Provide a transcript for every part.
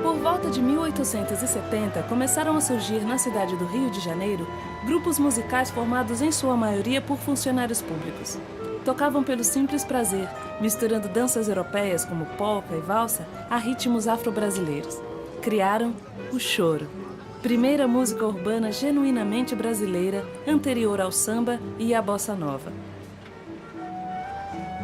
Por volta de 1870, começaram a surgir na cidade do Rio de Janeiro grupos musicais formados em sua maioria por funcionários públicos. Tocavam pelo simples prazer, misturando danças europeias como polca e valsa a ritmos afro-brasileiros. Criaram o choro, primeira música urbana genuinamente brasileira anterior ao samba e à bossa nova.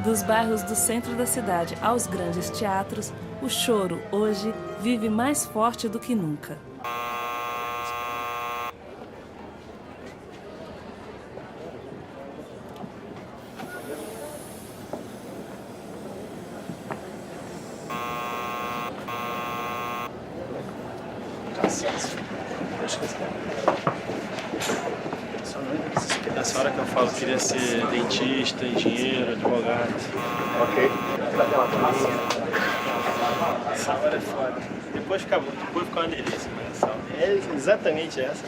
Dos bairros do centro da cidade aos grandes teatros, o choro, hoje, vive mais forte do que nunca. Nessa hora que eu falo que queria ser dentista, engenheiro, advogado. Ok. Essa hora é foda. Depois fica uma delícia, mas essa hora é exatamente essa.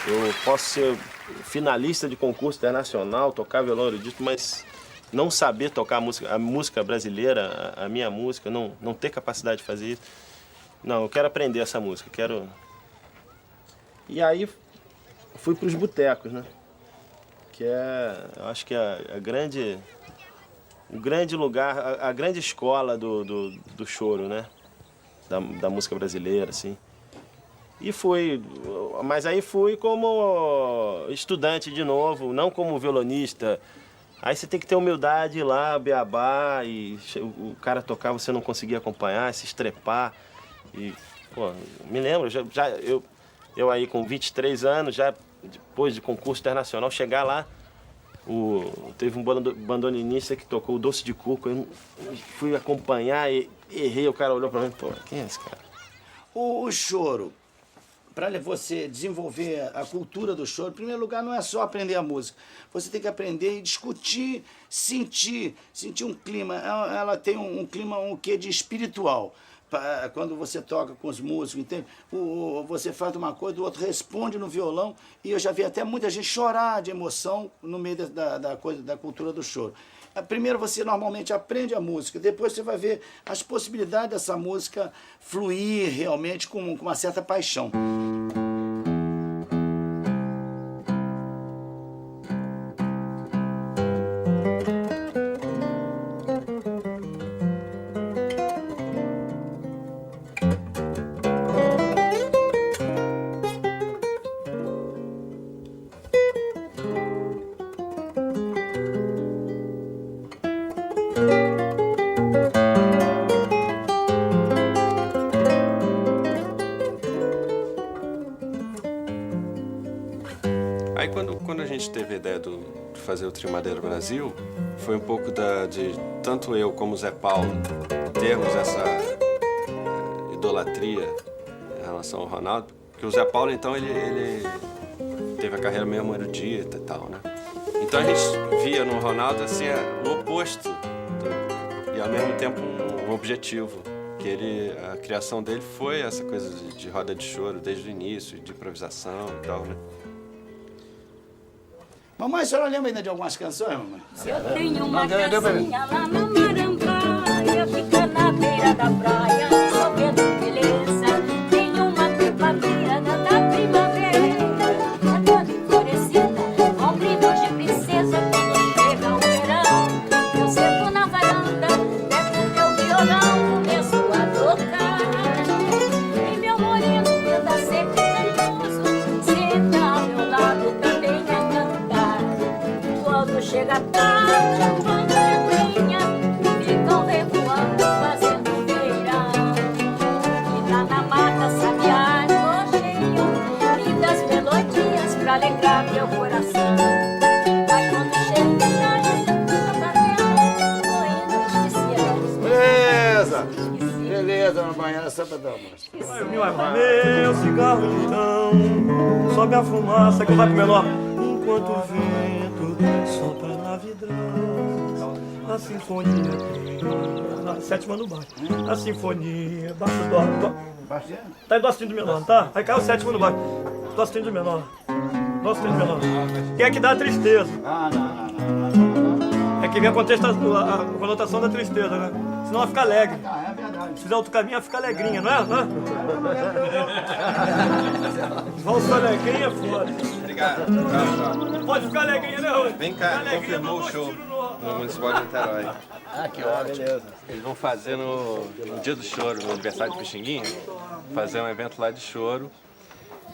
Eu posso ser finalista de concurso internacional, tocar violão erudito, mas não saber tocar a música brasileira, a minha música, não ter capacidade de fazer isso. Não, eu quero aprender essa música, quero... E aí fui para os botecos, né? Que eu acho que é o grande lugar, a grande escola do choro, né? Da música brasileira, assim. E fui, mas aí fui como estudante de novo, não como violonista. Aí você tem que ter humildade, ir lá, beabá, e o cara tocar, você não conseguia acompanhar, se estrepar. E, pô, me lembro, eu aí com 23 anos, já depois de concurso internacional, chegar lá, teve um bandolinista que tocou o Doce de Coco, eu fui acompanhar e errei, o cara olhou pra mim, pô, quem é esse cara? O choro, para você desenvolver a cultura do choro, em primeiro lugar, não é só aprender a música. Você tem que aprender e discutir, sentir um clima. Ela tem um clima, um quê de espiritual. Quando você toca com os músicos, entende? Você faz uma coisa, o outro responde no violão, e eu já vi até muita gente chorar de emoção no meio da cultura do choro. Primeiro você normalmente aprende a música, depois você vai ver as possibilidades dessa música fluir realmente com uma certa paixão. Aí quando a gente teve a ideia de fazer o Trio Madeira Brasil, foi um pouco de tanto eu como o Zé Paulo termos essa idolatria em relação ao Ronaldo, porque o Zé Paulo, então, ele teve a carreira mesmo erudita e tal, né? Então a gente via no Ronaldo, assim, o oposto e ao mesmo tempo um objetivo, que a criação dele foi essa coisa de roda de choro desde o início, de improvisação e tal, né? Mamãe, a senhora lembra ainda de algumas canções, mamãe? Eu tenho uma casinha lá na Marambaia, fica na beira da praia, só vendo beleza. Tenho uma trepadeira da primavera, é toda enfurecida, com brilhos de princesa. Quando chega o verão, eu sento na varanda, pego meu violão, começo a tocar. E meu moreno anda sempre cantoso, senta ao meu lado também a cantar. Quando chega tarde, um bando de linha ficam revoando, fazendo verão. E lá na mata sabiá cocheiam lindas melodias pra alegrar meu coração. Mas quando chega tarde, tô indo, esqueci. Beleza! Beleza, mamãe, era só pra dar uma. Meu cigarro então, sobe a fumaça que vai pro menor. Enquanto o vento sopra na vidraça, a sinfonia tem, a sétima no baixo, a sinfonia, baixo dó, tá em dó sustenido menor, tá? Aí cai o sétimo no baixo, dó sustenido menor, dó sustenido menor. Quem é que dá a tristeza? É que vem a conotação da tristeza, né? Senão ela fica alegre. É verdade. Se fizer outro caminho, ela fica alegrinha, não é? Valsa alegrinha é foda. Obrigado. Pode ficar alegrinha, né, Rui? Vem cá, confirmou o show no Municipal de Niterói. Que ótimo. Beleza. Eles vão fazer no Dia do Choro, no aniversário de Pixinguinha, fazer um evento lá de choro.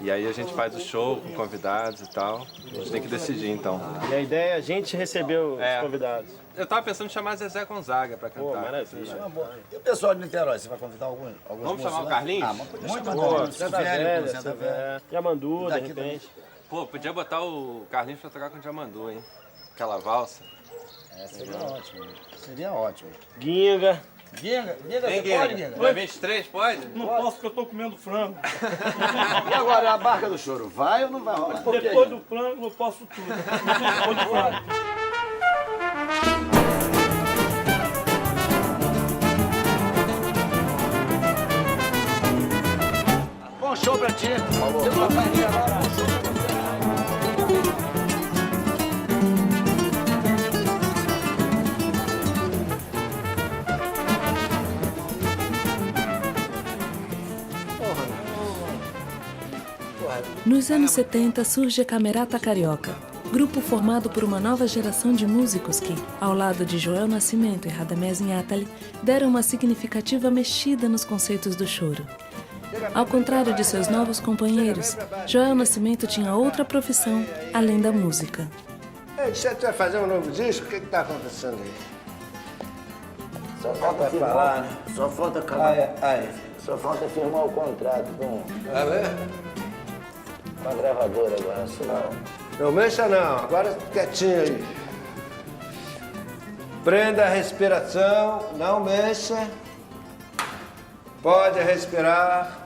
E aí a gente faz o show com convidados e tal. A gente tem que decidir, então. E a ideia é a gente receber os convidados. Eu tava pensando em chamar Zezé Gonzaga pra cantar. Pô, maravilha. E o pessoal de Niterói, você vai convidar alguns Vamos chamar o Carlinhos? Muito Pô, bom. Santa Velha, Yamandu, de repente. Pô, podia botar o Carlinhos pra tocar com o Diamandu, hein? Aquela valsa. Seria ótimo. Seria ótimo. Guinga. Guinga, Hein, você pode, Guinga? Guinga? Dia 23, pode? Não posso porque eu tô comendo frango. E agora, a barca do choro, vai ou não vai rolar? Depois do frango eu posso tudo. Depois do frango. Bom show pra ti. Por favor. Você não vai lá, bom show pra você. Nos anos 70 surge a Camerata Carioca, grupo formado por uma nova geração de músicos que, ao lado de Joel Nascimento e Radamés Inhatali, deram uma significativa mexida nos conceitos do choro. Ao contrário de seus novos companheiros, Joel Nascimento tinha outra profissão, além da música. Você vai fazer um novo disco? O que está acontecendo aí? Só falta falar, né? Só falta acabar. Aí. Só falta firmar o contrato com a gravadora agora, senão... Não mexa não, agora quietinho aí. Prenda a respiração, não mexa. Pode respirar.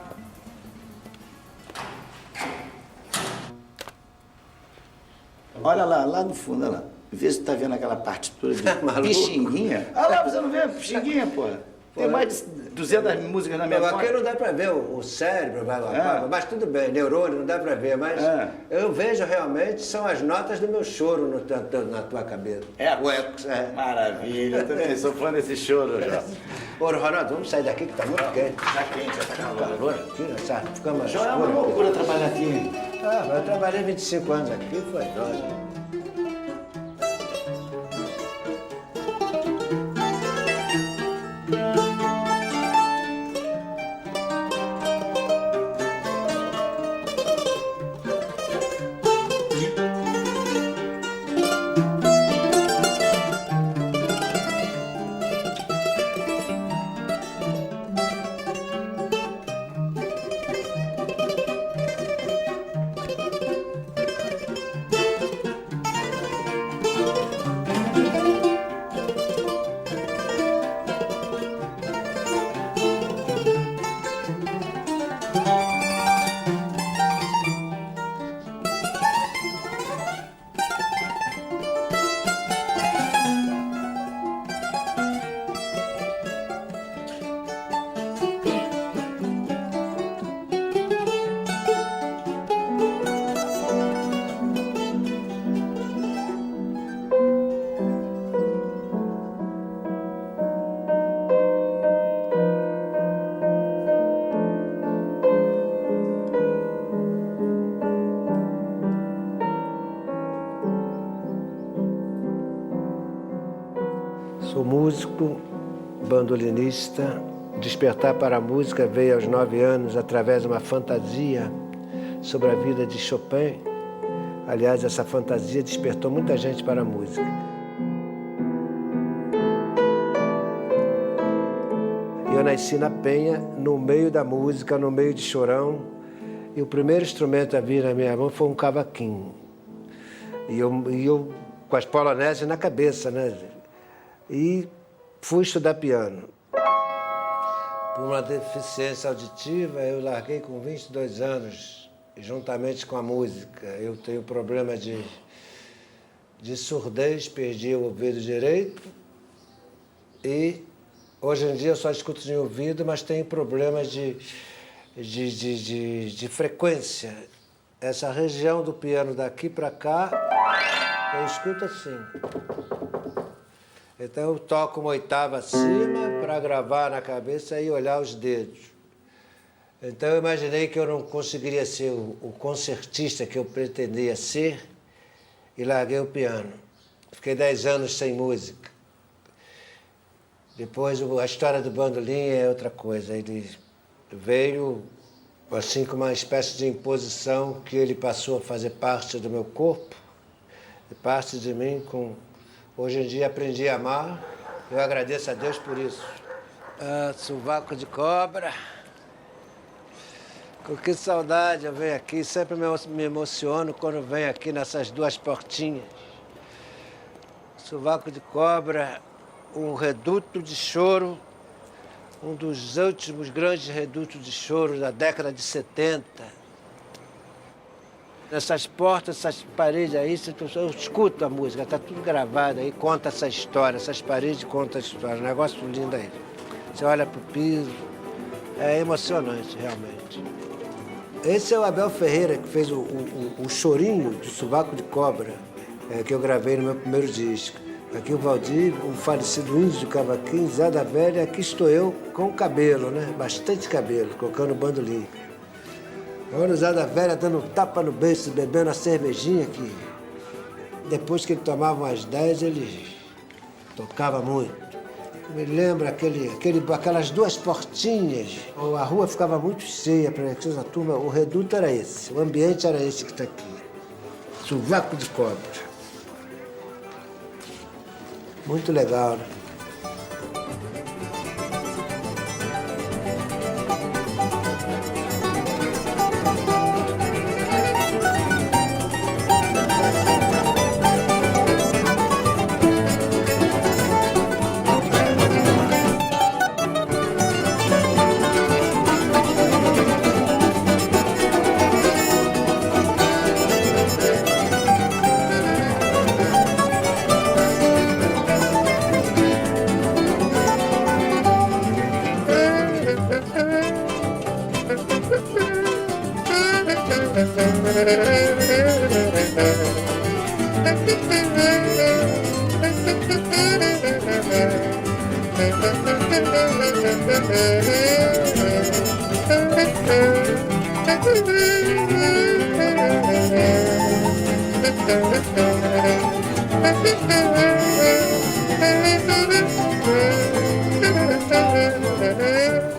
Olha lá no fundo, olha lá. Vê se tu tá vendo aquela partitura de Pixinguinha. Olha lá, você não vê Pixinguinha, porra? Tem mais de 200 músicas na minha Aqui não dá pra ver o cérebro, mas tudo bem, neurônio não dá pra ver, mas eu vejo realmente, são as notas do meu choro na tua cabeça. O ecos. Maravilha, eu também sou fã desse choro já. Ô, Ronaldo, vamos sair daqui que tá muito quente. Tá quente, já tá calor. Aqui, essa cama Já é uma escura. loucura trabalhar aqui. Mas eu trabalhei 25 anos aqui, foi dose. Sou músico, bandolinista. Despertar para a música veio aos 9 anos através de uma fantasia sobre a vida de Chopin. Aliás, essa fantasia despertou muita gente para a música. Eu nasci na Penha, no meio da música, no meio de Chorão. E o primeiro instrumento a vir na minha mão foi um cavaquinho. E eu com as poloneses na cabeça, né? E fui estudar piano. Por uma deficiência auditiva, eu larguei com 22 anos, juntamente com a música. Eu tenho problema de surdez, perdi o ouvido direito e hoje em dia eu só escuto de ouvido, mas tenho problemas de frequência. Essa região do piano daqui para cá, eu escuto assim. Então eu toco uma oitava acima para gravar na cabeça e olhar os dedos. Então eu imaginei que eu não conseguiria ser o concertista que eu pretendia ser e larguei o piano. Fiquei 10 anos sem música. Depois a história do bandolim é outra coisa. Ele veio assim com uma espécie de imposição que ele passou a fazer parte do meu corpo, parte de mim com... Hoje em dia aprendi a amar, eu agradeço a Deus por isso. Sovaco de cobra. Com que saudade eu venho aqui, sempre me emociono quando venho aqui nessas duas portinhas. Sovaco de cobra, um reduto de choro, um dos últimos grandes redutos de choro da década de 70. Essas portas, essas paredes aí, eu escuto a música, está tudo gravado aí, conta essa história, essas paredes contam a história, um negócio lindo aí. Você olha para o piso, é emocionante, realmente. Esse é o Abel Ferreira, que fez o chorinho de Sovaco de Cobra, que eu gravei no meu primeiro disco. Aqui o Valdir, o falecido índio de cavaquinho, Zé da Velha, aqui estou eu com cabelo, né? Bastante cabelo, colocando bandolim. Olha o Zé da Velha dando um tapa no beiço, bebendo a cervejinha que depois que ele tomava umas 10, ele tocava muito. Me lembra aquelas duas portinhas. A rua ficava muito cheia para a turma. O reduto era esse, o ambiente era esse que está aqui. Sovaco de cobra. Muito legal, né?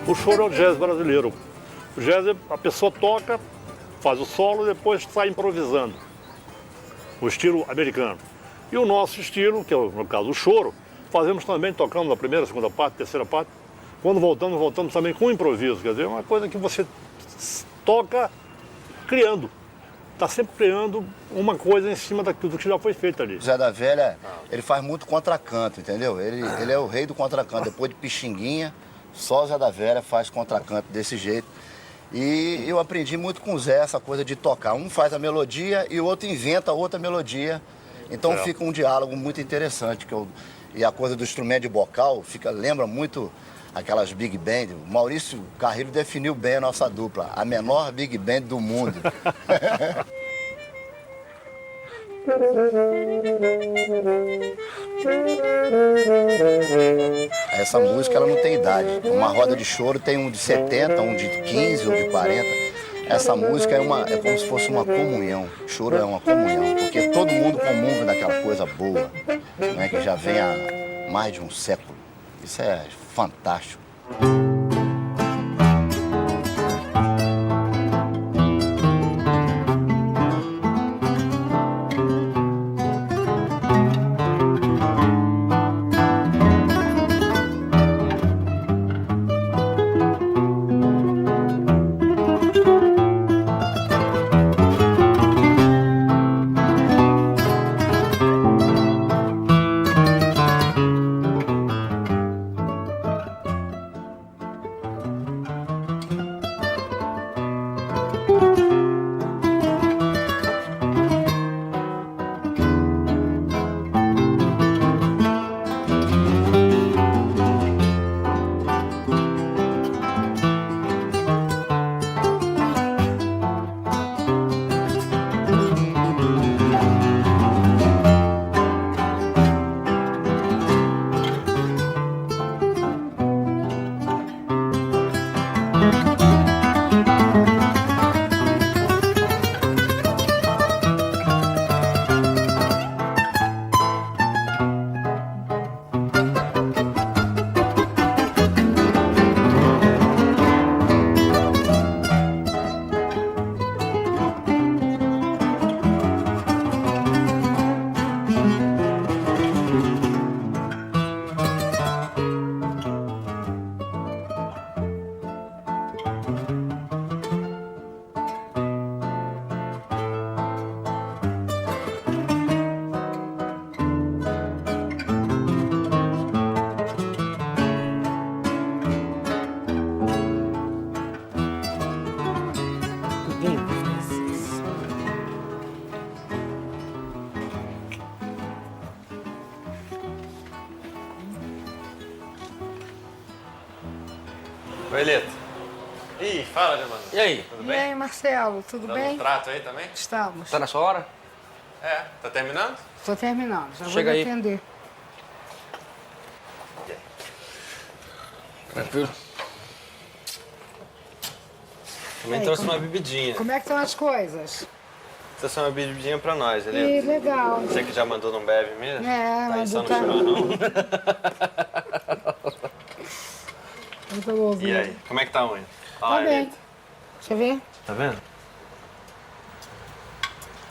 O choro é o jazz brasileiro. O jazz, a pessoa toca, faz o solo e depois sai improvisando. O estilo americano. E o nosso estilo, que é no caso o choro, fazemos também, tocamos na primeira, segunda parte, terceira parte. Quando voltamos também com improviso. Quer dizer, é uma coisa que você toca criando. Está sempre criando uma coisa em cima daquilo que já foi feito ali. O Zé da Velha, ele faz muito contracanto, entendeu? Ele é o rei do contracanto. Depois de Pixinguinha, só o Zé da Velha faz contracanto desse jeito. E eu aprendi muito com o Zé essa coisa de tocar. Um faz a melodia e o outro inventa outra melodia. Então fica um diálogo muito interessante. E a coisa do instrumento de bocal lembra muito aquelas big band. O Maurício Carrilho definiu bem a nossa dupla. A menor big band do mundo. Essa música ela não tem idade. Uma roda de choro tem um de 70, um de 15 ou de 40. Essa música é como se fosse uma comunhão. Choro é uma comunhão, porque todo mundo comunga daquela coisa boa, né, que já vem há mais de um século. Isso é fantástico. Oi, Lito. Ih, fala, Germano. E aí? Tudo E bem? aí, Marcelo, tudo Dando bem? um trato aí também? Estamos. Tá na sua hora? É, tá terminando? Estou terminando, já Chega vou aí. atender. Tranquilo. Também Aí, trouxe como- uma bebidinha. Como é que estão as coisas? Trouxe uma bebidinha pra nós, Ih, Elisa. legal. Você que já mandou não bebe mesmo? É, Tá aí mas só no tá- chimarrão? Muito bom. E aí, como é que tá a unha? Tá bem. Deixa eu ver. Tá vendo?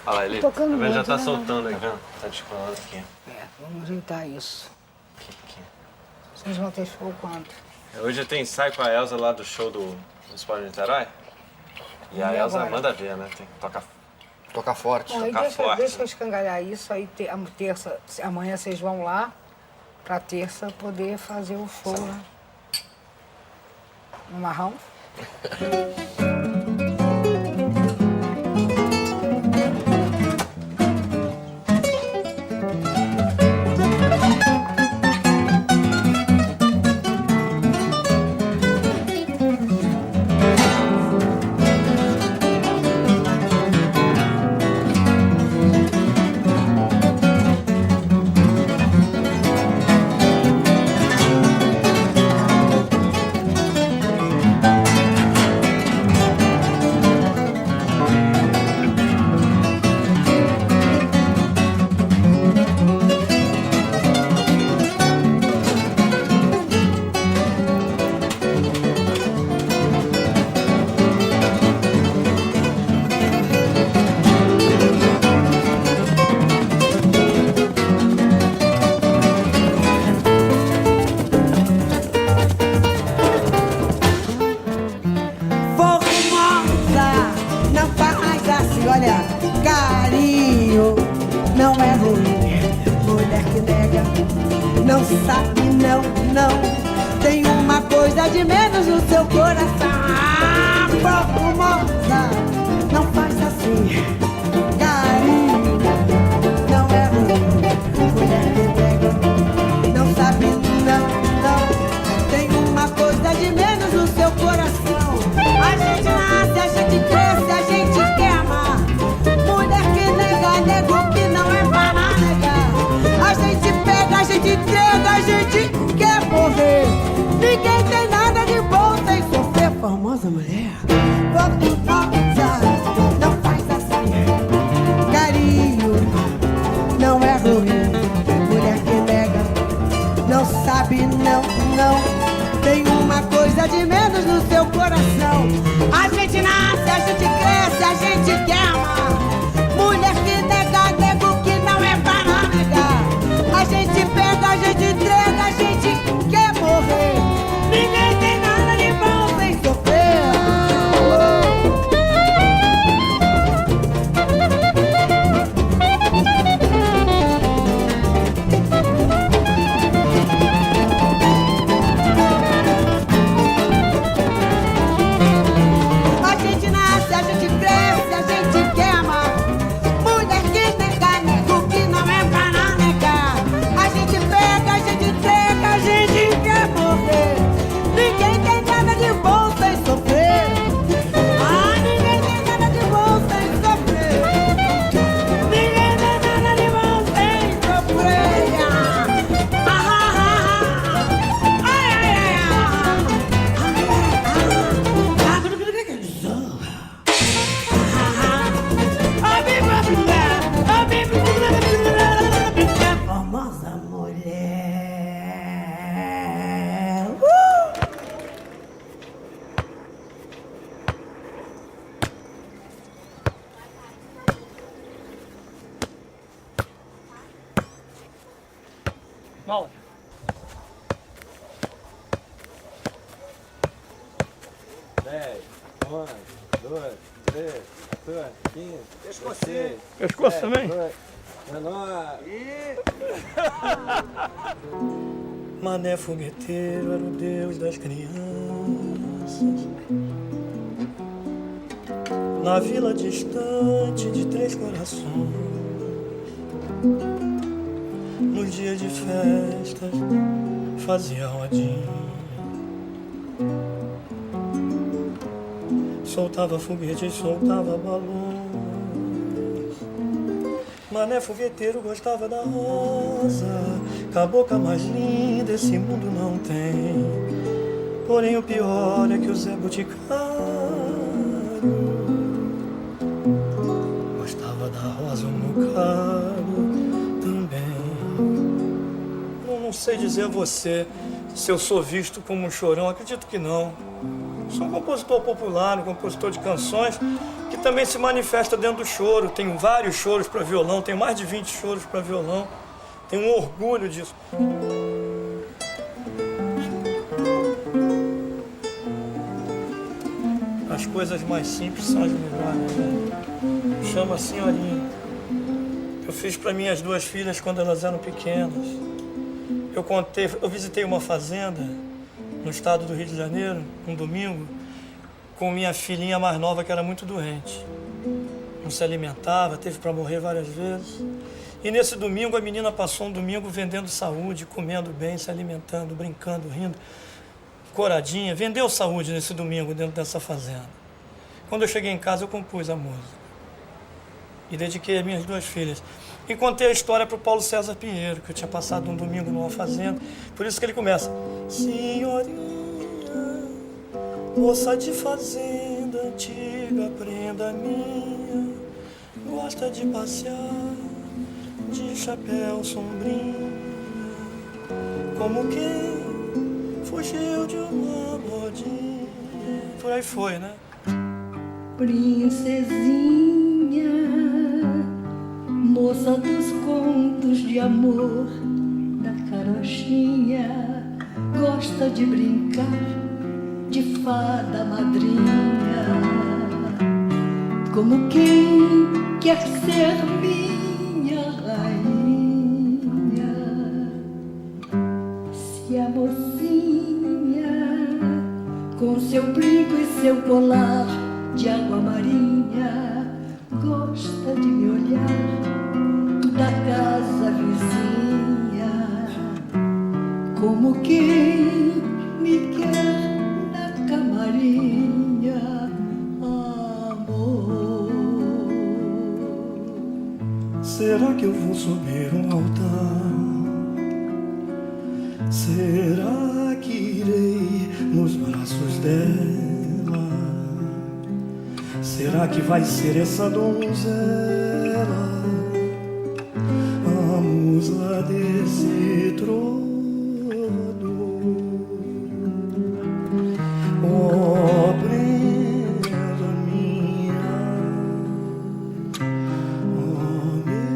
Olha lá, Elisa. Tocando Tá vendo? Já muito, tá né? soltando aí, tá vendo? Tá descolando aqui. É, vamos ajeitar isso. Aqui. Vocês vão ter show quanto? Hoje tem ensaio com a Elza lá do show do Esporte de Niterói. E a E Elza agora? manda ver, né? Tem que tocar forte. Bom, aí Tocar forte. deixa eu escangalhar isso, aí terça, amanhã vocês vão lá pra terça poder fazer o show lá. No Marrão. Formosa, não faz assim, olha, carinho não é ruim. Mulher que nega, não sabe, não, tem uma coisa de menos no seu coração. Ah, Formosa, não faz assim, carinho não é ruim. Mulher que nega, não sabe, não, tem uma coisa de menos no seu coração. A gente nasce, a gente cresce, a gente quer amar. Mulher que nega, nego que não é para negar. A gente pega, a gente entrega, a gente quer morrer. Ninguém tem nada de bom sem sofrer. Formosa mulher, formosa, não faz assim. Carinho não é ruim. Mulher que nega, não sabe, não, tem uma coisa de menos no seu coração. A gente nasce, a gente cresce, a gente quer amar. Mulher que nega, nego que não é para negar. A gente pega, a gente entrega, a gente quer morrer. Ninguém tem nada de bom sem sofrer. A gente nasce, a gente cresce, a gente quer amar. Mulher que nega, nego que não é para negar. A gente pega, a gente entrega, a gente quer morrer. Ninguém tem nada de bom sem sofrer. Ah, ninguém tem nada de bom sem sofrer. Ninguém tem nada de bom sem sofrer. Ah, ah, ah, ah. Ai, ai, ai, Famosa mulher. Mola. Pescoço também? Mané fogueteiro era o deus das crianças. Na vila distante de Três Corações, nos dias de festas, fazia rodinha. Soltava foguetes, soltava balões. Mané fogueteiro gostava da rosa, cabocla mais linda esse mundo não tem. Porém o pior é que o Zé Boticário mas um bocado também. Eu não sei dizer a você se eu sou visto como um chorão, acredito que não. Sou um compositor popular, um compositor de canções que também se manifesta dentro do choro. Tenho vários choros para violão, tenho mais de 20 choros para violão. Tenho um orgulho disso. As coisas mais simples são as melhores, né? Chama a senhorinha. Eu fiz para minhas 2 filhas quando elas eram pequenas. Eu visitei uma fazenda no estado do Rio de Janeiro, um domingo, com minha filhinha mais nova que era muito doente. Não se alimentava, teve para morrer várias vezes. E nesse domingo a menina passou um domingo vendendo saúde, comendo bem, se alimentando, brincando, rindo, coradinha. Vendeu saúde nesse domingo dentro dessa fazenda. Quando eu cheguei em casa eu compus a música e dediquei às minhas 2 filhas. E contei a história para o Paulo César Pinheiro, que eu tinha passado um domingo numa fazenda. Por isso que ele começa: senhorinha, moça de fazenda antiga, prenda minha, gosta de passear de chapéu sombrinha, como quem fugiu de uma modinha. Por aí foi, né? Princesinha, moça dos contos de amor, da carochinha, gosta de brincar de fada madrinha, como quem quer ser minha rainha. Se a mocinha, com seu brinco e seu colar de água marinha, gosta de me olhar da casa vizinha, como quem me quer na camarinha, amor. Será que eu vou subir um altar? Será que irei nos braços dela? Será que vai ser essa donzela, a musa desse trono? Oh, prenda minha, oh, meu.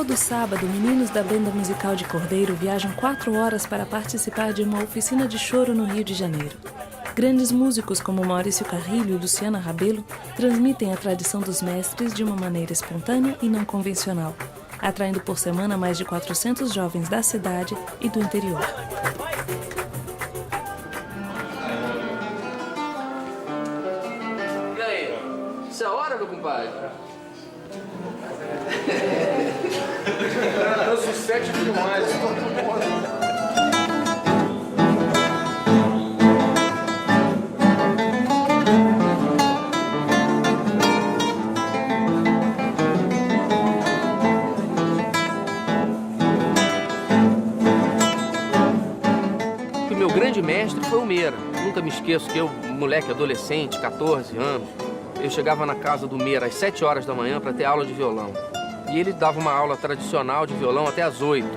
Todo sábado, meninos da banda musical de Cordeiro viajam 4 horas para participar de uma oficina de choro no Rio de Janeiro. Grandes músicos como Maurício Carrilho e Luciana Rabelo transmitem a tradição dos mestres de uma maneira espontânea e não convencional, atraindo por semana mais de 400 jovens da cidade e do interior. E aí? Isso é a hora, meu compadre? Danço 7 demais. O meu grande mestre foi o Meira. Nunca me esqueço que eu, moleque adolescente, 14 anos, eu chegava na casa do Meira às 7 horas da manhã para ter aula de violão. E ele dava uma aula tradicional de violão até às 8.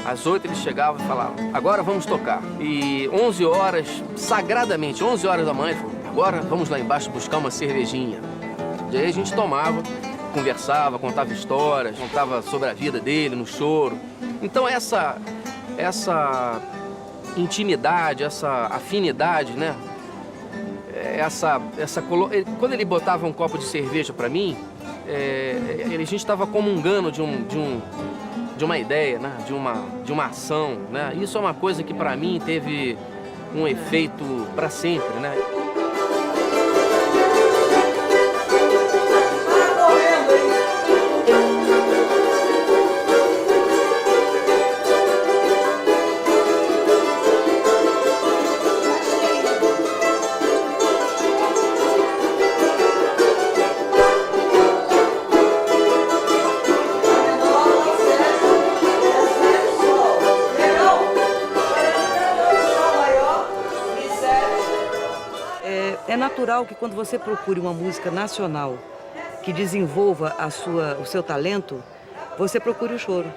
Às 8 ele chegava e falava, agora vamos tocar. E 11 horas, sagradamente, 11 horas da manhã, ele falou, agora vamos lá embaixo buscar uma cervejinha. E aí a gente tomava, conversava, contava histórias, contava sobre a vida dele no choro. Então essa intimidade, essa afinidade, né? Quando ele botava um copo de cerveja para mim, a gente estava comungando de uma ideia, né? de uma ação, né? Isso é uma coisa que para mim teve um efeito para sempre, né? É natural que quando você procure uma música nacional que desenvolva o seu talento, você procure o choro.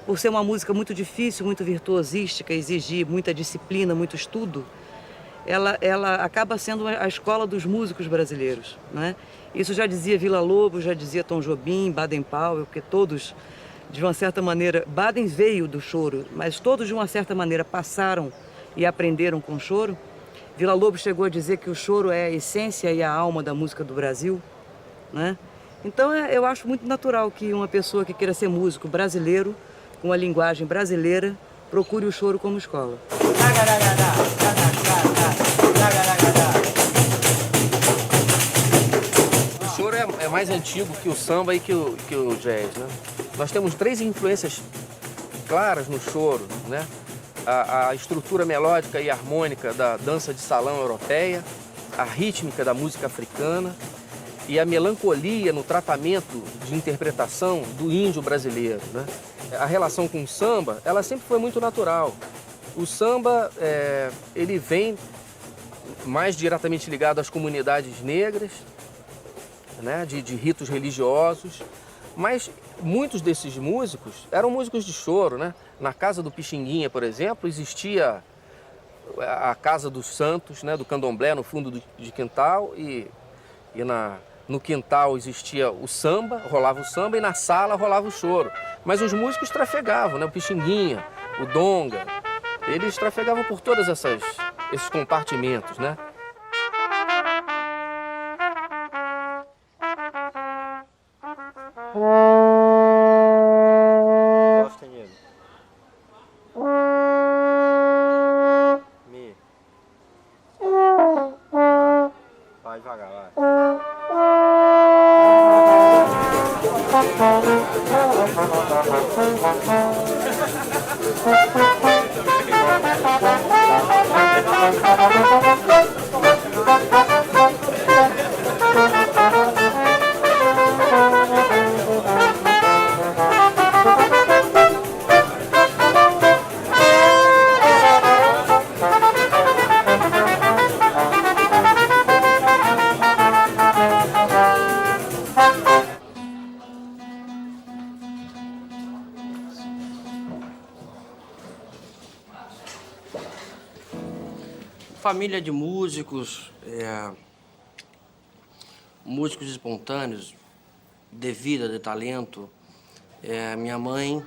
Por ser uma música muito difícil, muito virtuosística, exigir muita disciplina, muito estudo, ela acaba sendo a escola dos músicos brasileiros, né? Isso já dizia Villa-Lobos, já dizia Tom Jobim, Baden-Powell, porque todos, de uma certa maneira, Baden veio do choro, mas todos, de uma certa maneira, passaram e aprenderam com o choro. Villa-Lobos chegou a dizer que o choro é a essência e a alma da música do Brasil, né? Então eu acho muito natural que uma pessoa que queira ser músico brasileiro, com a linguagem brasileira, procure o choro como escola. O choro é mais antigo que o samba e que o jazz, né? Nós temos 3 influências claras no choro, né? A estrutura melódica e harmônica da dança de salão europeia, a rítmica da música africana e a melancolia no tratamento de interpretação do índio brasileiro, né? A relação com o samba, ela sempre foi muito natural. O samba, ele vem mais diretamente ligado às comunidades negras, né? de ritos religiosos, mas muitos desses músicos eram músicos de choro, né? Na casa do Pixinguinha, por exemplo, existia a Casa dos Santos, né? Do Candomblé, no fundo de quintal, e no quintal existia o samba, rolava o samba, e na sala rolava o choro. Mas os músicos trafegavam, né? O Pixinguinha, o Donga, eles trafegavam por todos esses compartimentos, né? Gosta, nego? Mi. Vai devagar, vai. Família de músicos, músicos espontâneos, de vida, de talento. Minha mãe,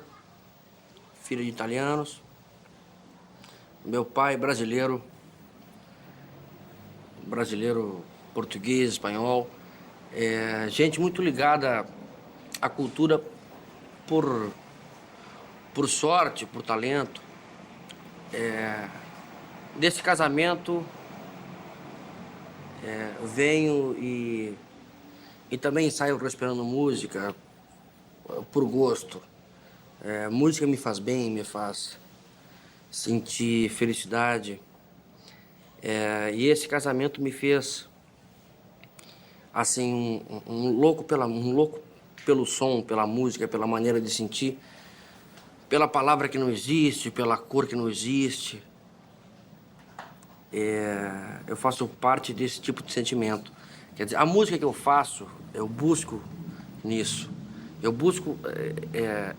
filha de italianos. Meu pai, brasileiro, português, espanhol. Gente muito ligada à cultura por sorte, por talento. Desse casamento, venho e também saio respirando música por gosto. Música me faz bem, me faz sentir felicidade. E esse casamento me fez, assim, um louco pelo som, pela música, pela maneira de sentir, pela palavra que não existe, pela cor que não existe. Eu faço parte desse tipo de sentimento. Quer dizer, a música que eu faço, eu busco nisso. Eu busco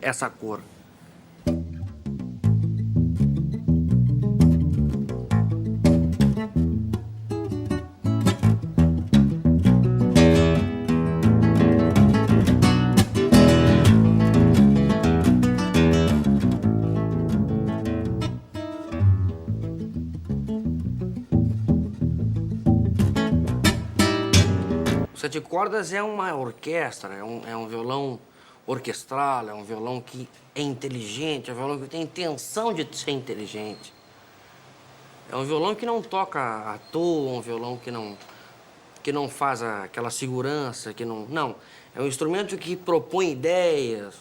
essa cor. O sete cordas é uma orquestra, é um violão orquestral, é um violão que é inteligente, é um violão que tem intenção de ser inteligente. É um violão que não toca à toa, um violão que não faz aquela segurança, que não... Não, é um instrumento que propõe ideias.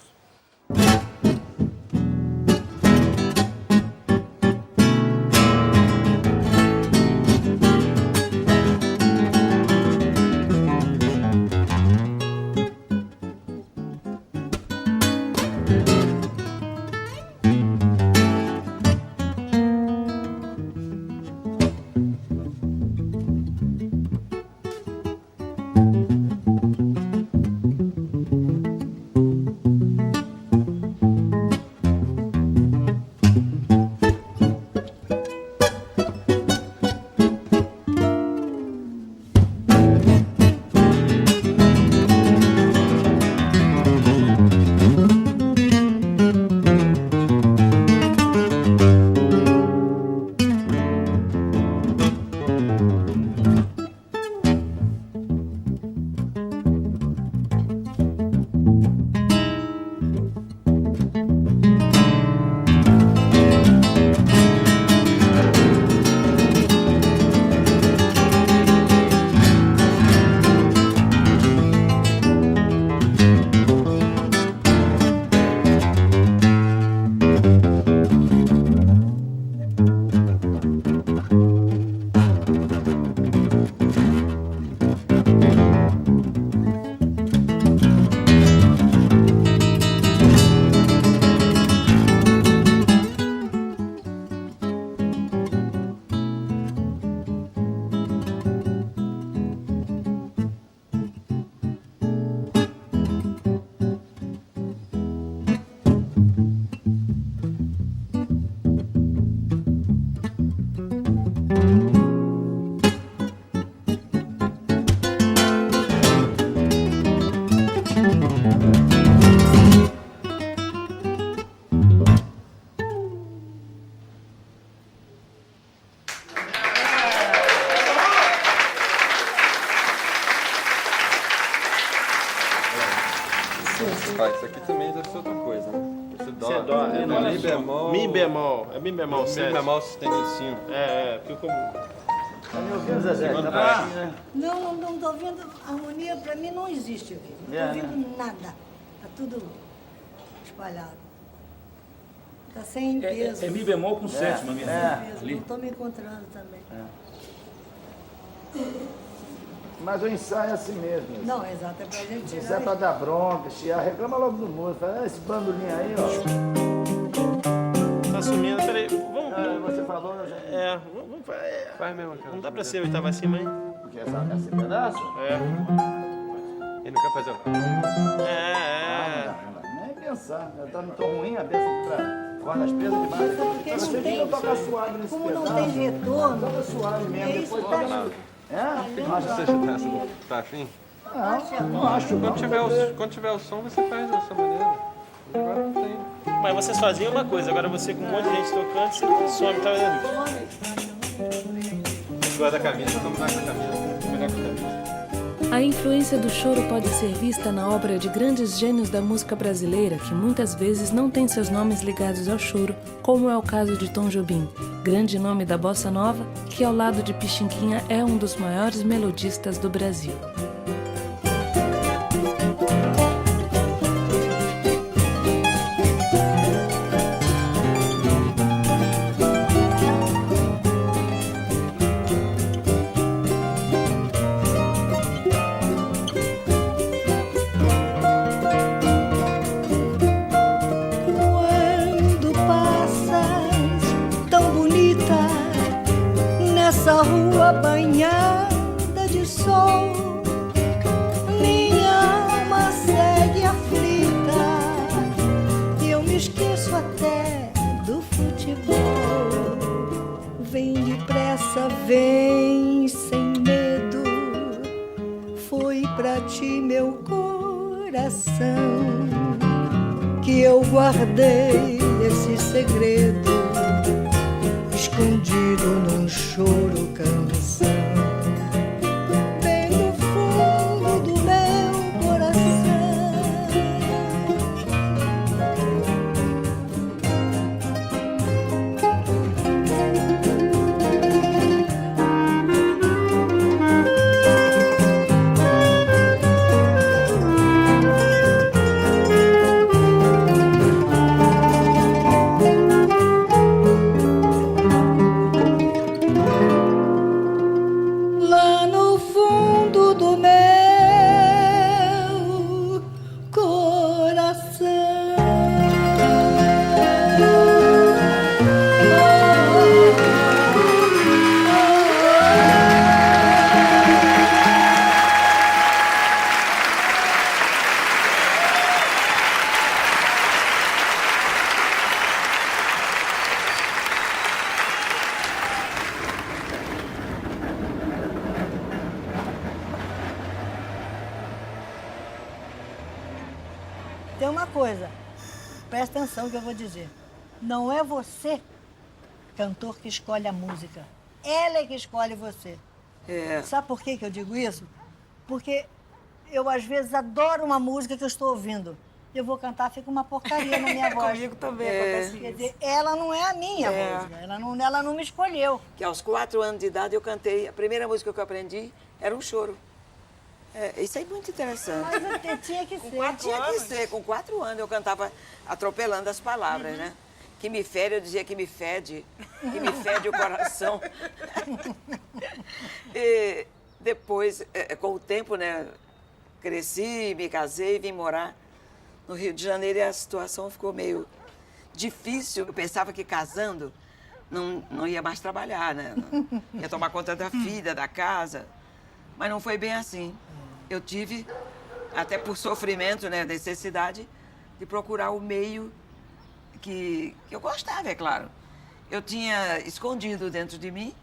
Isso aqui também deve ser outra coisa, né? Deve ser dó. Isso é dó, Mi bemol. Mi bemol. É mi bemol 7. Mi bemol sustenido 5. Porque como... Tá me ouvindo, Zezé? Tá baixinho, né? Não tô ouvindo. Harmonia pra mim não existe aqui. Não tô ouvindo nada. Tá tudo espalhado. Tá sem peso. É mi bemol com sétima mesmo. Não tô me encontrando também. Mas o ensaio é assim mesmo. Não, exato, é pra gente tirar. Isso é pra dar bronca, chiar. Reclama logo do músico. Fala, esse bandolim aí, ó. Tá sumindo, peraí. Vamos. Você falou, eu já... Vamos. Faz mesmo, cara. Não dá pra ser oitava acima, hein? Porque esse pedaço? Ele não quer fazer o... Não nem pensar. Eu tô tão ruim a beça pra cordas presas demais. Porque Você fica tocar suave nesse como pedaço. não tem retorno, toca suave mesmo, depois toca na... Você ajuda tá afim? Não acho. Quando tiver o som, você faz dessa maneira. Agora não tem. Mas vocês faziam uma coisa, agora você com um monte de gente tocando, você some, tá vendo? Guarda a camisa, vamos lá com a camisa. A influência do choro pode ser vista na obra de grandes gênios da música brasileira que muitas vezes não têm seus nomes ligados ao choro, como é o caso de Tom Jobim, grande nome da bossa nova, que ao lado de Pixinguinha é um dos maiores melodistas do Brasil. Essa rua banhada de sol, minha alma segue aflita e eu me esqueço até do futebol. Vem depressa, vem sem medo, foi pra ti meu coração que eu guardei esse segredo escondido num choro canção, bem no fundo do meu coração. Tem uma coisa, presta atenção que eu vou dizer. Não é você, cantor, que escolhe a música. Ela é que escolhe você. Sabe por que eu digo isso? Porque eu, às vezes, adoro uma música que eu estou ouvindo. Eu vou cantar, fica uma porcaria na minha voz. Comigo também acontece Quer dizer, ela não é a minha música. Ela não me escolheu. Que aos 4 anos de idade eu cantei, a primeira música que eu aprendi era um choro. Isso é muito interessante. Mas tinha que ser. Tinha que ser. Com 4 anos eu cantava atropelando as palavras, né? Que me fere, eu dizia que me fede o coração. E depois, com o tempo, né, cresci, me casei, vim morar no Rio de Janeiro e a situação ficou meio difícil. Eu pensava que casando não ia mais trabalhar, né? Não ia tomar conta da filha, da casa. Mas não foi bem assim. Eu tive, até por sofrimento, né, necessidade, de procurar o meio que eu gostava, é claro. Eu tinha escondido dentro de mim,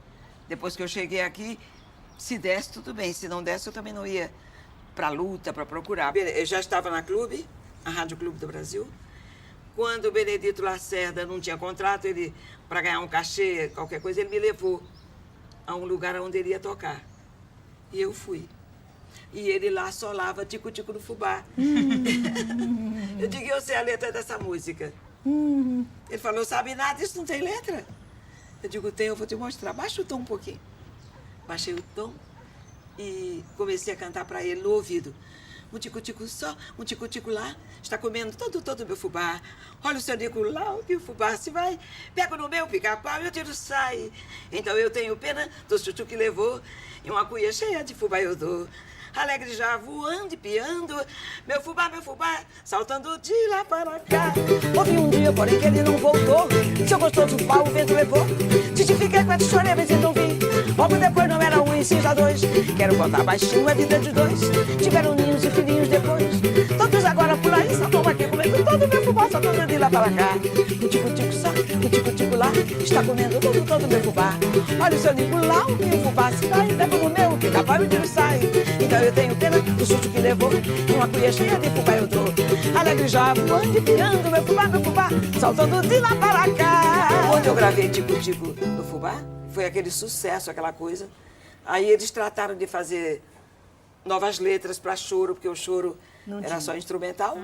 depois que eu cheguei aqui, se desse, tudo bem. Se não desse, eu também não ia para a luta, para procurar. Eu já estava na Clube, a Rádio Clube do Brasil. Quando o Benedito Lacerda não tinha contrato, ele, para ganhar um cachê, qualquer coisa, ele me levou a um lugar onde ele ia tocar. E eu fui. E ele lá solava Tico-Tico no Fubá. Eu digo, eu sei a letra dessa música. Ele falou, sabe nada, isso não tem letra? Eu digo, tem, eu vou te mostrar. Baixa o tom um pouquinho. Baixei o tom e comecei a cantar para ele no ouvido. Um tico-tico só, um tico-tico lá, está comendo todo o meu fubá. Olha o seu Nicolau, que o fubá se vai. Pego no meu pica-pau e o tiro sai. Então eu tenho pena do chuchu que levou e uma cuia cheia de fubá eu dou. Alegre já voando e piando, meu fubá, saltando de lá para cá. Houve um dia, porém, que ele não voltou. Seu gostoso pau, o vento levou. Titifiquei com a chorei, mas não vi. Logo depois não era um e sim já dois. Quero contar baixinho a vida de dois. Tiveram ninhos e filhinhos depois. Todos agora por aí, só estão aqui comendo todo meu fubá, saltando de lá para cá. Um tico-tico só, um tico-tico lá, está comendo todo meu fubá. Olha o seu Nicolau, que o fubá se vai, leva no meu, que capaz o tiro sai. Então eu tenho pena do susto que levou. Uma cuia cheia de fubá eu dou. Alegre já voando, piando, meu fubá, saltando de lá para cá. Quando eu gravei Tico-Tico do fubá, foi aquele sucesso, aquela coisa. Aí eles trataram de fazer novas letras para choro, porque o choro era só instrumental.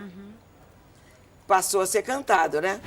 Passou a ser cantado, né?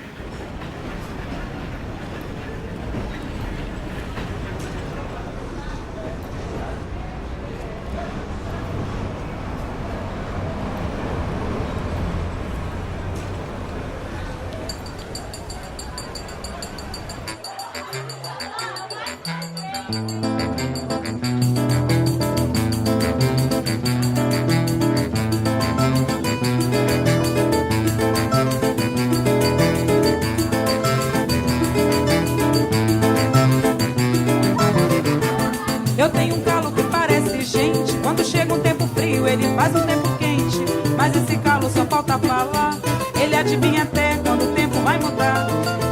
Eu tenho um calo que parece gente. Quando chega um tempo frio, ele faz um tempo quente. Mas esse calo só falta falar. Ele adivinha até quando o tempo vai mudar.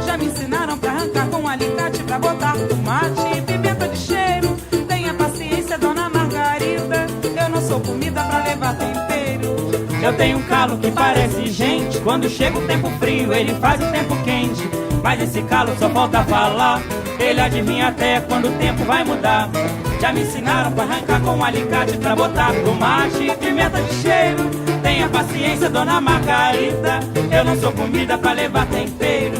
Já me ensinaram pra arrancar com um alicate, pra botar tomate e pimenta de cheiro. Tenha paciência, dona Margarida. Eu não sou comida pra levar tempero. Eu tenho um calo que parece gente. Quando chega o tempo frio, ele faz o tempo quente. Mas esse calo só falta falar. Ele adivinha até quando o tempo vai mudar. Já me ensinaram pra arrancar com um alicate, pra botar tomate e pimenta de cheiro. Tenha paciência, dona Margarida. Eu não sou comida pra levar tempero.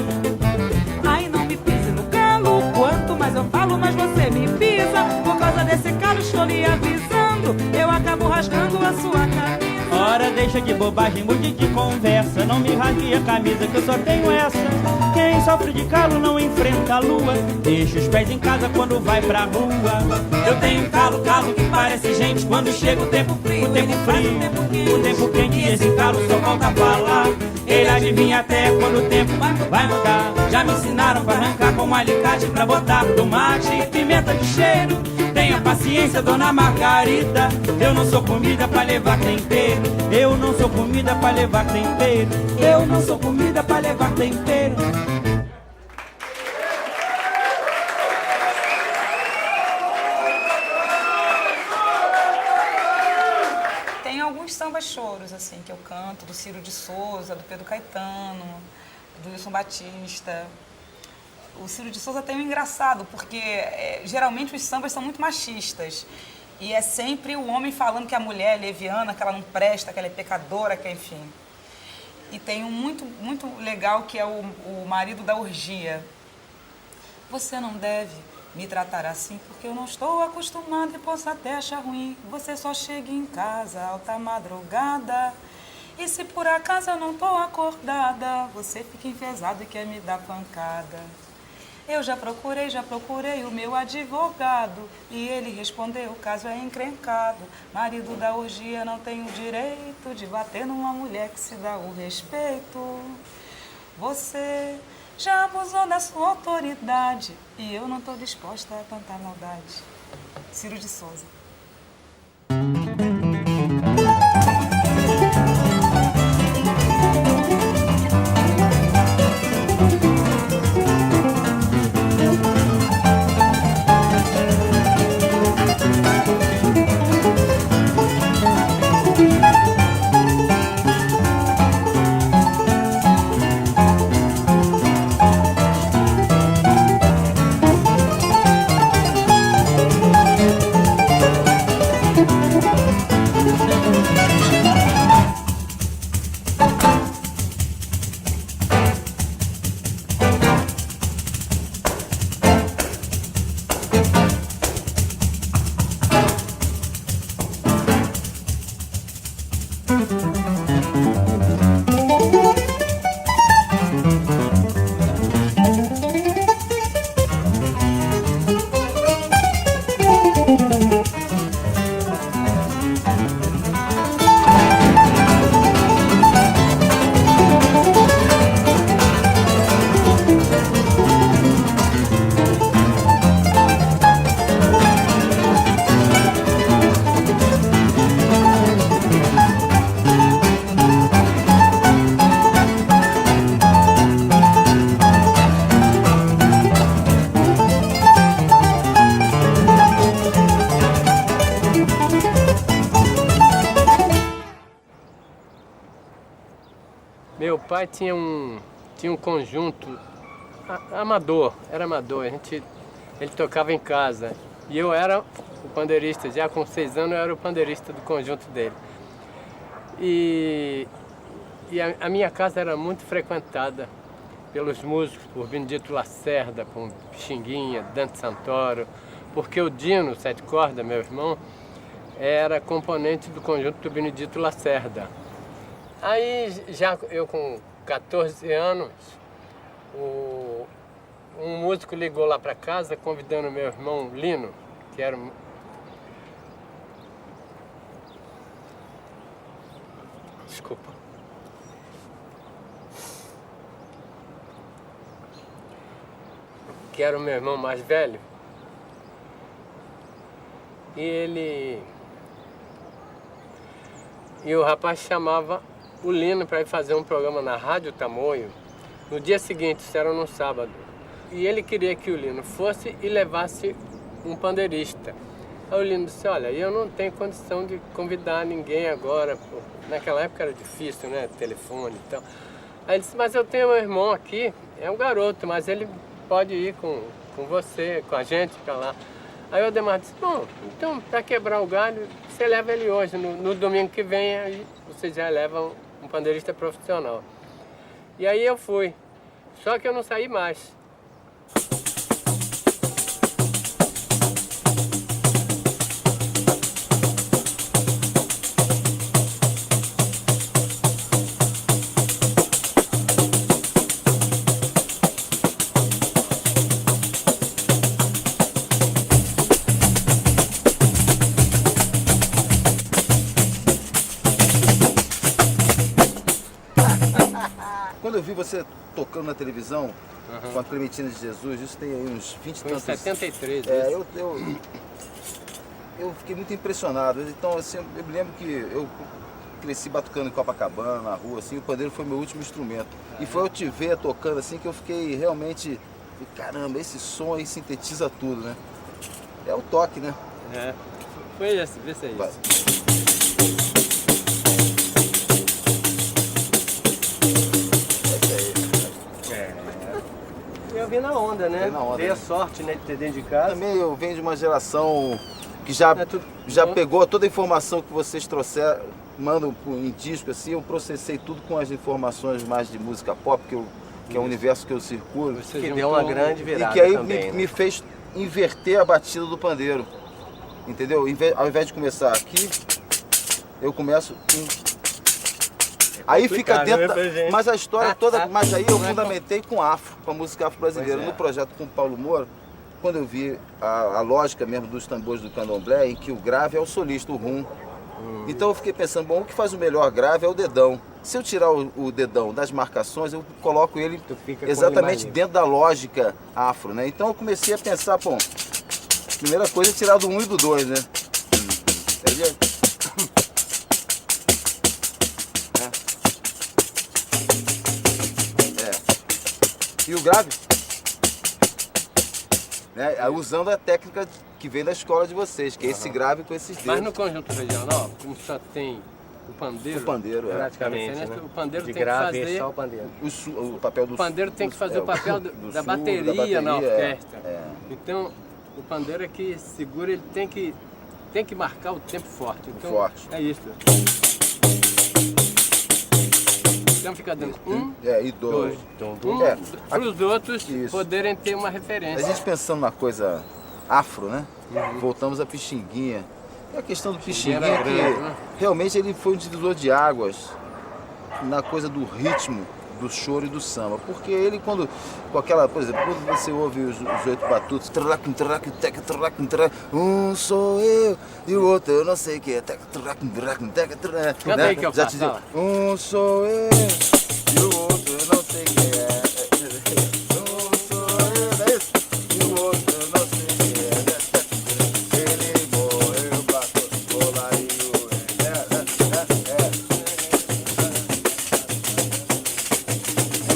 Ai, não me pise no calo. Quanto mais eu falo, mais você me pisa. Por causa desse calo, estou lhe avisando. Eu acabo rasgando a sua camisa. Ora, deixa de bobagem, mude de conversa. Não me rasgue a camisa que eu só tenho essa. Quem sofre de calo não enfrenta a lua. Deixa os pés em casa quando vai pra rua. Eu tenho um calo que parece gente. Quando chega o tempo frio, o tempo quente, e esse calo só falta falar. Ele adivinha até quando o tempo vai mudar. Já me ensinaram pra arrancar com um alicate, pra botar tomate e pimenta de cheiro. Tenha paciência, dona Margarida. Eu não sou comida pra levar tempero. Eu não sou comida pra levar tempero. Eu não sou comida pra levar tempero. Tem alguns sambas choros, assim, que eu canto, do Ciro de Souza, do Pedro Caetano, do Wilson Batista. O Ciro de Souza tem um engraçado, porque geralmente os sambas são muito machistas. E é sempre o homem falando que a mulher é leviana, que ela não presta, que ela é pecadora, que enfim. E tem um muito legal que é o Marido da Orgia. Você não deve me tratar assim, porque eu não estou acostumada e posso até achar ruim. Você só chega em casa alta madrugada. E se por acaso eu não estou acordada, você fica enfesado e quer me dar pancada. Eu já procurei o meu advogado e ele respondeu, o caso é encrencado. Marido da orgia não tem o direito de bater numa mulher que se dá o respeito. Você já abusou da sua autoridade e eu não estou disposta a tanta maldade. Ciro de Souza. Meu pai tinha um conjunto amador, era amador, ele tocava em casa. E eu era o pandeirista, já com 6 anos eu era o pandeirista do conjunto dele. E a minha casa era muito frequentada pelos músicos, por Benedito Lacerda, por Pixinguinha, Dante Santoro, porque o Dino, 7 cordas, meu irmão, era componente do conjunto do Benedito Lacerda. Aí, já eu com 14 anos, um músico ligou lá para casa convidando meu irmão Lino, que era Desculpa. Que era o meu irmão mais velho. E o rapaz chamava o Lino para ir fazer um programa na Rádio Tamoio. No dia seguinte, isso era no sábado. E ele queria que o Lino fosse e levasse um pandeirista. Aí o Lino disse, olha, eu não tenho condição de convidar ninguém agora. Naquela época era difícil, né? Telefone e tal. Aí ele disse, mas eu tenho meu irmão aqui, é um garoto, mas ele pode ir com você, com a gente para lá. Aí o Ademar disse, bom, então para quebrar o galho, você leva ele hoje, no domingo que vem, aí você já leva um pandeirista profissional. E aí eu fui, só que eu não saí mais. Quando eu vi você tocando na televisão com a Clementina de Jesus, isso tem aí uns 20 e tantos... Foi em 73. Eu fiquei muito impressionado. Então, assim, eu me lembro que eu cresci batucando em Copacabana, na rua, assim, o pandeiro foi meu último instrumento. E foi eu te ver tocando assim que eu fiquei realmente... Caramba, esse som aí sintetiza tudo, né? É o toque, né? É, foi esse, vê se é isso. Eu vim na onda, né? Na onda, Dei a sorte, né, de ter dentro de casa. Também eu venho de uma geração que já pegou toda a informação que vocês trouxeram, mandam em disco, assim, eu processei tudo com as informações mais de música pop, que é o universo que eu circulo. Que deu uma grande virada. E que aí também, me fez inverter a batida do pandeiro. Entendeu? Ao invés de começar aqui, eu começo... Aí fica dentro, mas a história toda, mas aí eu fundamentei com afro, com a música afro-brasileira. No projeto com o Paulo Moura, quando eu vi a lógica mesmo dos tambores do candomblé, em que o grave é o solista, o rum. Então eu fiquei pensando, bom, o que faz o melhor grave é o dedão. Se eu tirar o dedão das marcações, eu coloco ele exatamente dentro da lógica afro, né? Então eu comecei a pensar, bom, primeira coisa é tirar do 1 e do 2, né? Entendeu? E o grave, né, usando a técnica que vem da escola de vocês, que é esse grave com esses dedos. Mas no conjunto regional, como só tem o pandeiro, praticamente, né? né? O pandeiro de tem que fazer só o pandeiro. O papel do o pandeiro tem que fazer o papel da bateria na orquestra. Então, o pandeiro é que segura, ele tem que marcar o tempo forte. Então, é isso. Então fica dando e dois. Para os outros poderem ter uma referência. A gente pensando na coisa afro, né? Voltamos a Pixinguinha. E a questão do Pixinguinha é que realmente ele foi um divisor de águas na coisa do ritmo do choro e do samba. Porque ele quando, com aquela, por exemplo, quando você ouve os 8 batutos, um sou eu e o outro eu não sei o que é. Canta aí que eu faço, um sou eu e o outro eu não sei o que é. Um sou eu, não é isso? E o outro eu não sei o que é. Ele morreu, passou, colarinho.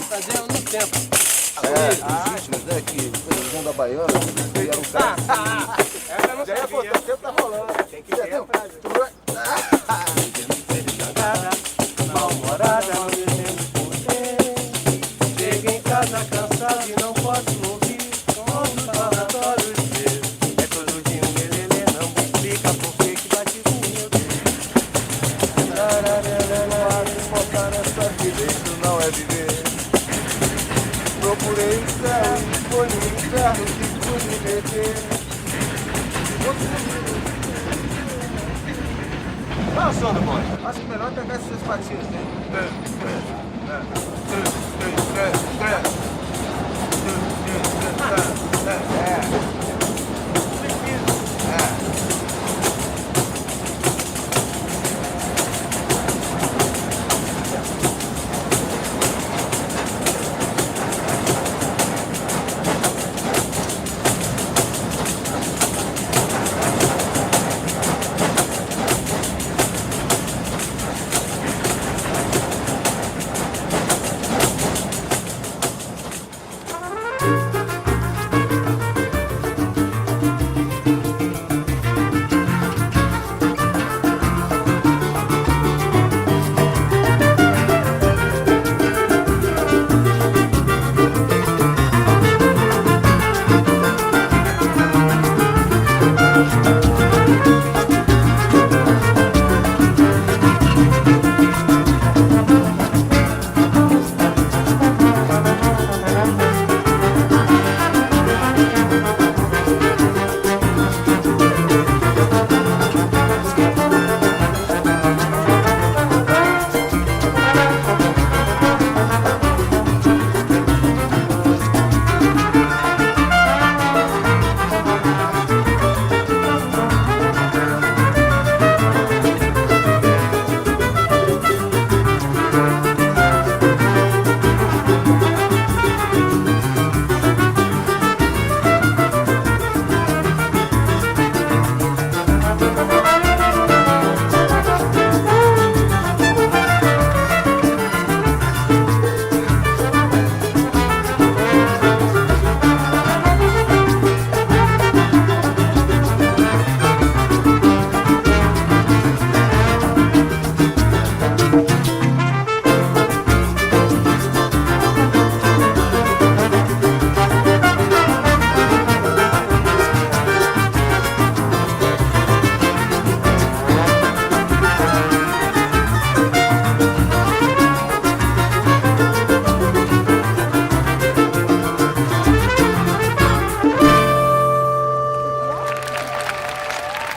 Fazer no tempo. Os ritmos, né? Que o som da baiana, que era o cara. Essa eu não sabia. O tempo tá rolando. Tem que ter tempo. Mal-humorada, não me lembro. viver. Procurei o céu e escolhi o inferno que pude meter. Qual é o som do bonde? Acho que melhor é pegar esses seus patinhos, né?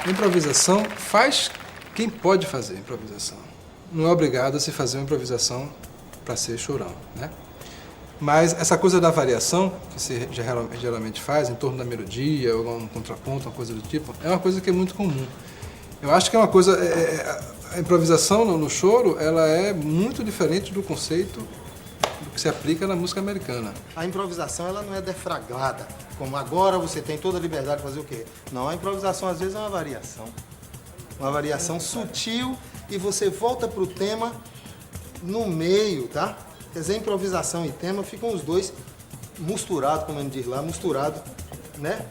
Improvisação faz quem pode fazer improvisação. Não é obrigado a se fazer uma improvisação para ser chorão, né? Mas essa coisa da variação, que se geralmente faz em torno da melodia, ou um contraponto, uma coisa do tipo, é uma coisa que é muito comum. Eu acho que é uma coisa... a improvisação no choro, ela é muito diferente do conceito do que se aplica na música americana. A improvisação, ela não é defragada, como agora você tem toda a liberdade de fazer o quê? Não, a improvisação às vezes é uma variação. Uma variação sutil e você volta para o tema no meio, tá? Quer dizer, improvisação e tema ficam os dois misturados, como a gente diz lá, misturado, né?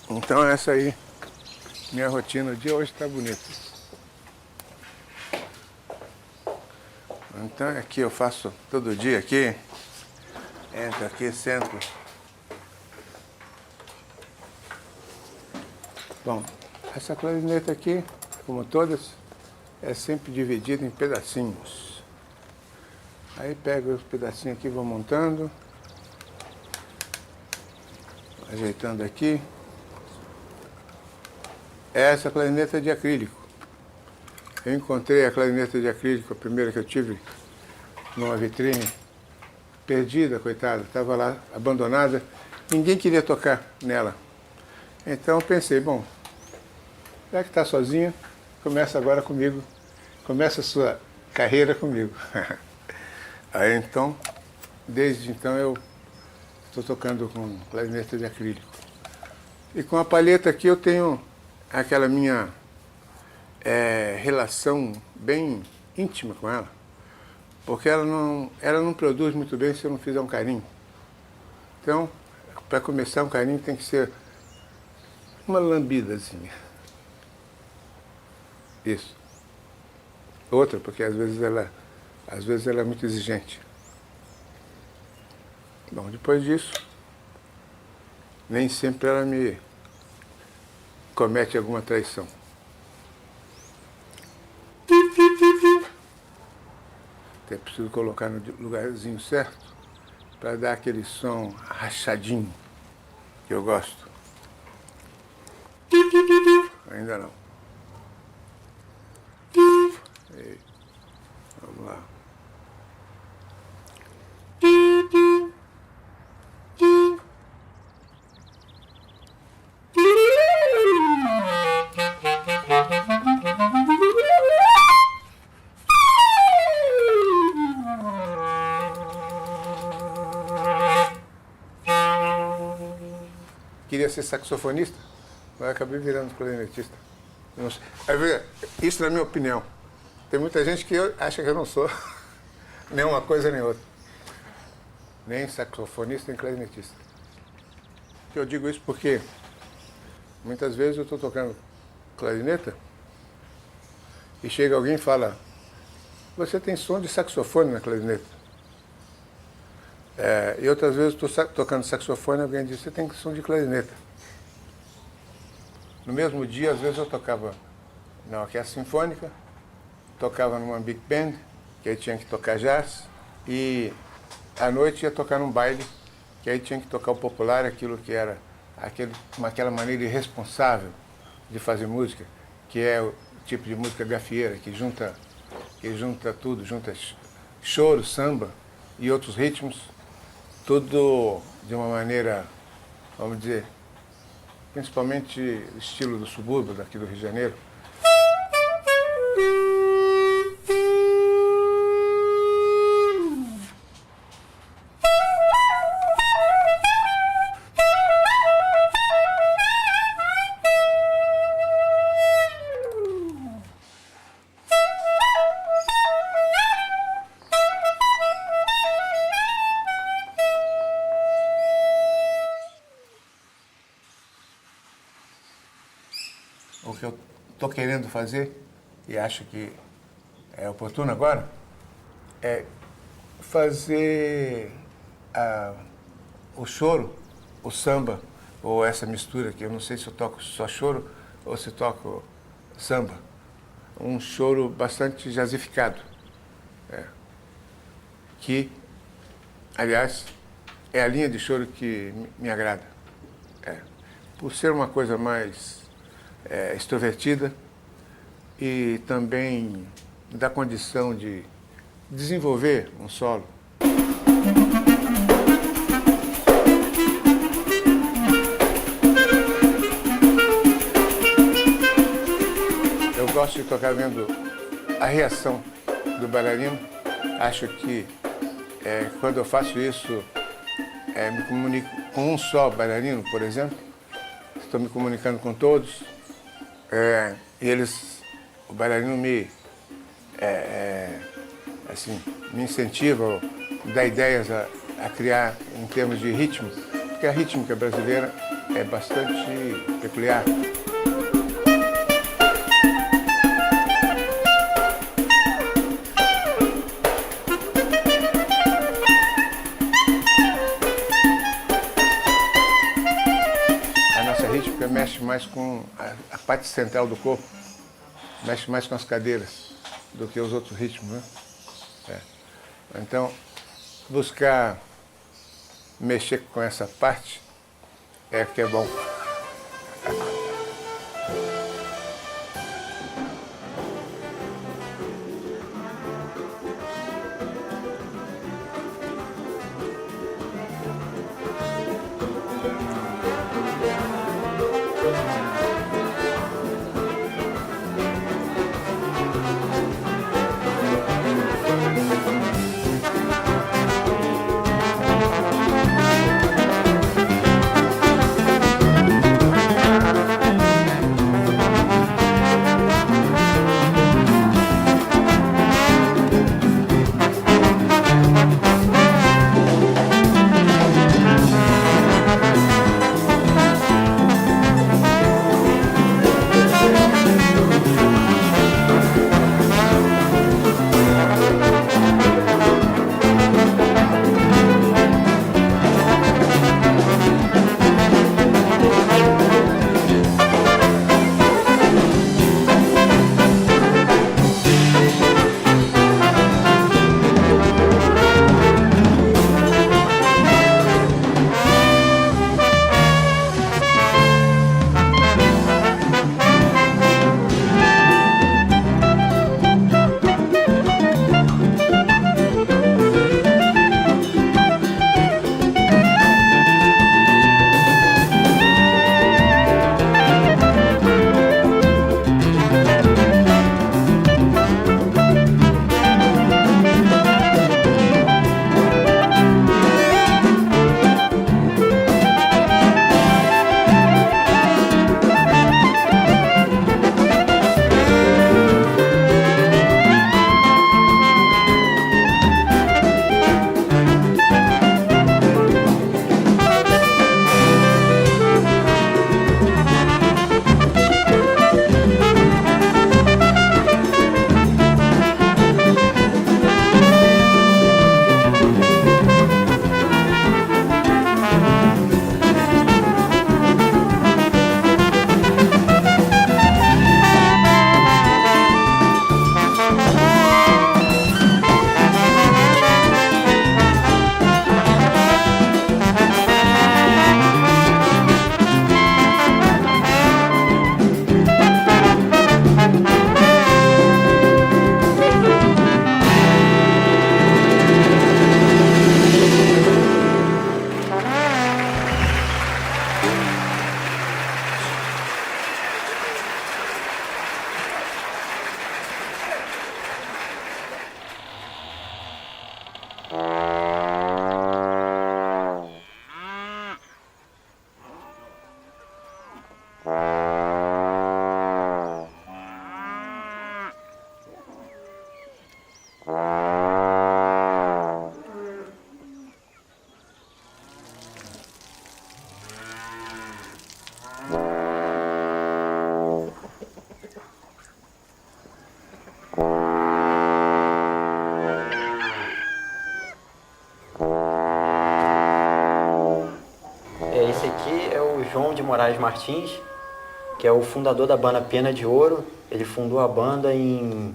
Então essa aí, minha rotina. O dia hoje está bonito. Então aqui eu faço todo dia aqui. Entro aqui, sento. Bom, essa clarineta aqui, como todas, é sempre dividida em pedacinhos. Aí pego os pedacinhos aqui, vou montando, ajeitando aqui. Essa clarineta é de acrílico. Eu encontrei a clarineta de acrílico, a primeira que eu tive, numa vitrine, perdida, coitada, estava lá, abandonada. Ninguém queria tocar nela. Então eu pensei, bom, já que está sozinha, começa agora comigo, começa a sua carreira comigo. Aí então, desde então eu estou tocando com clarineta de acrílico. E com a palheta aqui eu tenho aquela minha relação bem íntima com ela, porque ela não produz muito bem se eu não fizer um carinho. Então, para começar um carinho tem que ser uma lambidazinha. Isso. Outra, porque às vezes ela é muito exigente. Bom, depois disso, nem sempre ela me comete alguma traição. Até preciso colocar no lugarzinho certo para dar aquele som rachadinho que eu gosto. Ainda não. Ei, vamos lá. Queria ser saxofonista, mas acabei virando clarinetista. Isso na minha opinião. Tem muita gente que acha que eu não sou nem uma coisa nem outra. Nem saxofonista, nem clarinetista. Eu digo isso porque muitas vezes eu estou tocando clarineta e chega alguém e fala: você tem som de saxofone na clarineta. E outras vezes eu estou tocando saxofone e alguém diz: você tem som de clarineta. No mesmo dia, às vezes eu tocava na orquestra sinfônica, tocava numa big band, que aí tinha que tocar jazz, e à noite ia tocar num baile, que aí tinha que tocar o popular, aquilo que era aquela maneira irresponsável de fazer música, que é o tipo de música gafieira, que junta tudo, junta choro, samba e outros ritmos, tudo de uma maneira, vamos dizer, principalmente estilo do subúrbio daqui do Rio de Janeiro. O que eu estou querendo fazer, e acho que é oportuno agora, é fazer o choro, o samba, ou essa mistura, que eu não sei se eu toco só choro ou se toco samba. Um choro bastante jazzificado, que, aliás, é a linha de choro que me agrada. Por ser uma coisa mais extrovertida e também dá condição de desenvolver um solo. Eu gosto de tocar vendo a reação do bailarino. Acho que quando eu faço isso, me comunico com um só bailarino, por exemplo, estou me comunicando com todos. E o bailarino me incentiva, dá ideias a criar em termos de ritmo, porque a rítmica brasileira é bastante peculiar. A nossa rítmica mexe mais com a parte central do corpo, mexe mais com as cadeiras do que os outros ritmos, né? Então, buscar mexer com essa parte é que é bom. João de Moraes Martins, que é o fundador da banda Pena de Ouro. Ele fundou a banda em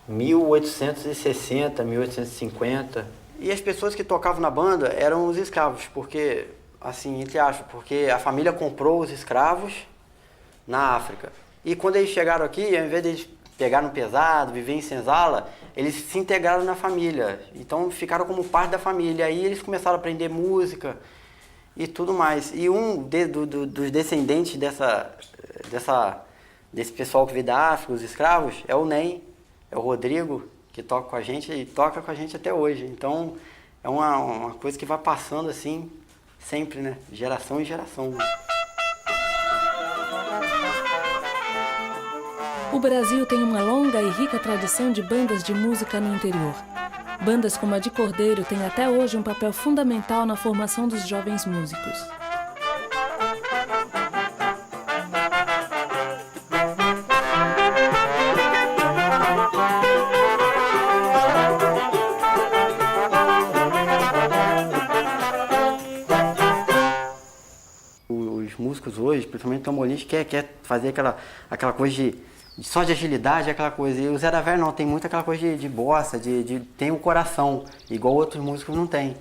1860, 1850. E as pessoas que tocavam na banda eram os escravos, porque, assim, entre aspas, porque a família comprou os escravos na África. E quando eles chegaram aqui, ao invés de eles pegarem pesado, viver em senzala, eles se integraram na família. Então ficaram como parte da família. Aí eles começaram a aprender música e tudo mais. E dos descendentes desse pessoal que veio da África, os escravos, é o Ney, é o Rodrigo, que toca com a gente e toca com a gente até hoje. Então é uma coisa que vai passando assim, sempre, né? Geração em geração. O Brasil tem uma longa e rica tradição de bandas de música no interior. Bandas como a de Cordeiro têm até hoje um papel fundamental na formação dos jovens músicos. Os músicos hoje, principalmente tamborista, quer fazer aquela coisa só de agilidade, aquela coisa. E o Zé da Velha não, tem muito aquela coisa de bossa, tem o coração, igual outros músicos não tem.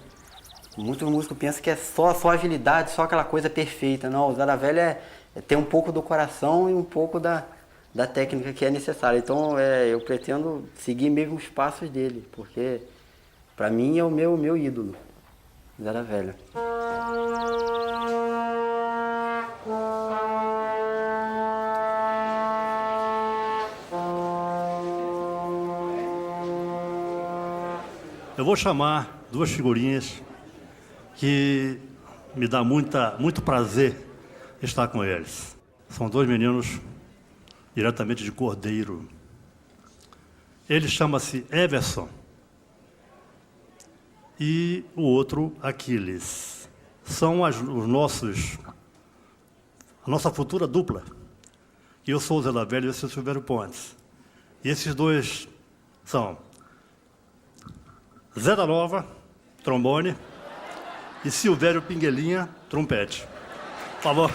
Muitos músicos pensam que é só agilidade, só aquela coisa perfeita. Não, o Zé da Velha tem um pouco do coração e um pouco da técnica que é necessária. Então eu pretendo seguir mesmo os passos dele, porque para mim é o meu ídolo, Zé da Velha. Eu vou chamar duas figurinhas que me dá muito prazer estar com eles. São dois meninos diretamente de Cordeiro. Ele chama-se Everson e o outro Aquiles. São a nossa futura dupla. Eu sou o Zé da Velha e esse é o Silvério Pontes. E esses dois são Zé da Nova, trombone, e Silvério Pinguelinha, trompete. Por favor.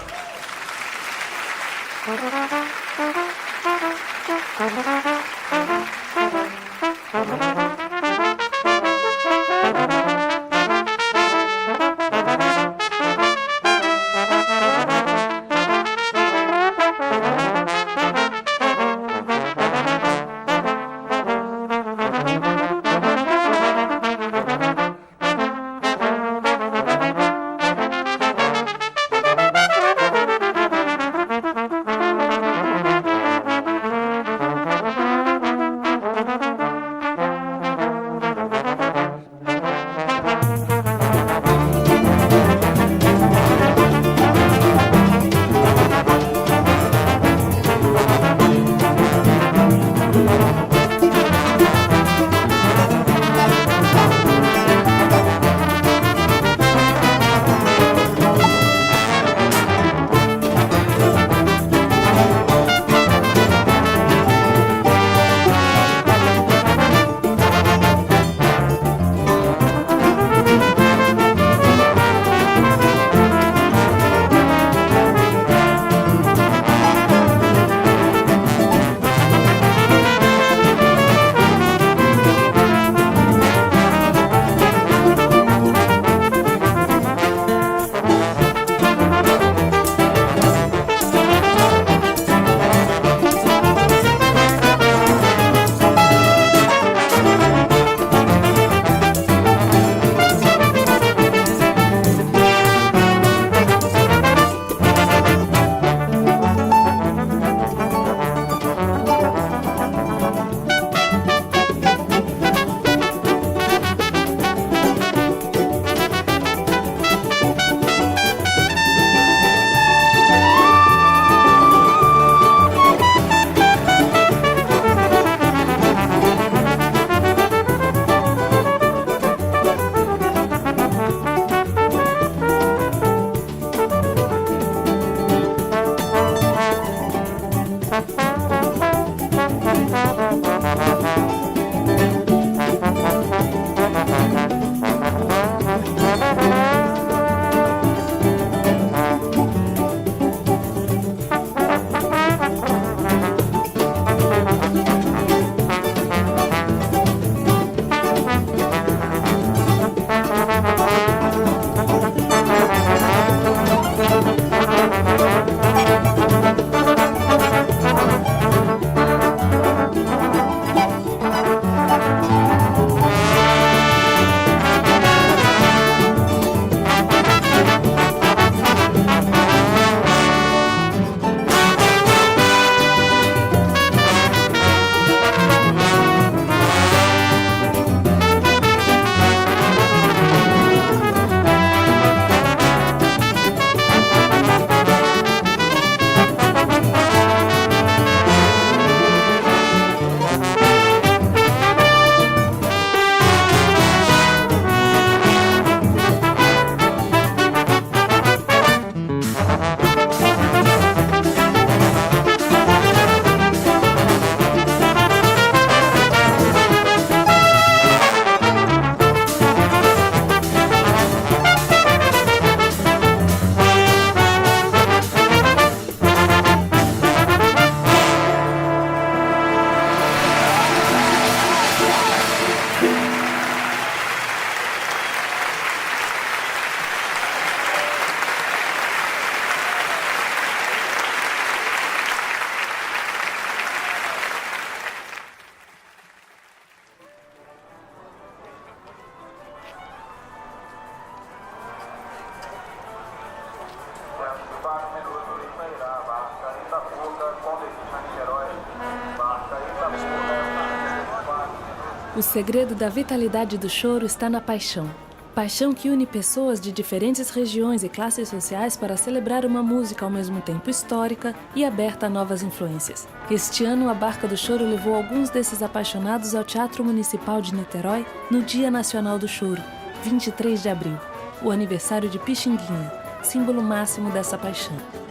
O segredo da vitalidade do choro está na paixão. Paixão que une pessoas de diferentes regiões e classes sociais para celebrar uma música ao mesmo tempo histórica e aberta a novas influências. Este ano, a Barca do Choro levou alguns desses apaixonados ao Teatro Municipal de Niterói no Dia Nacional do Choro, 23 de abril, o aniversário de Pixinguinha, símbolo máximo dessa paixão.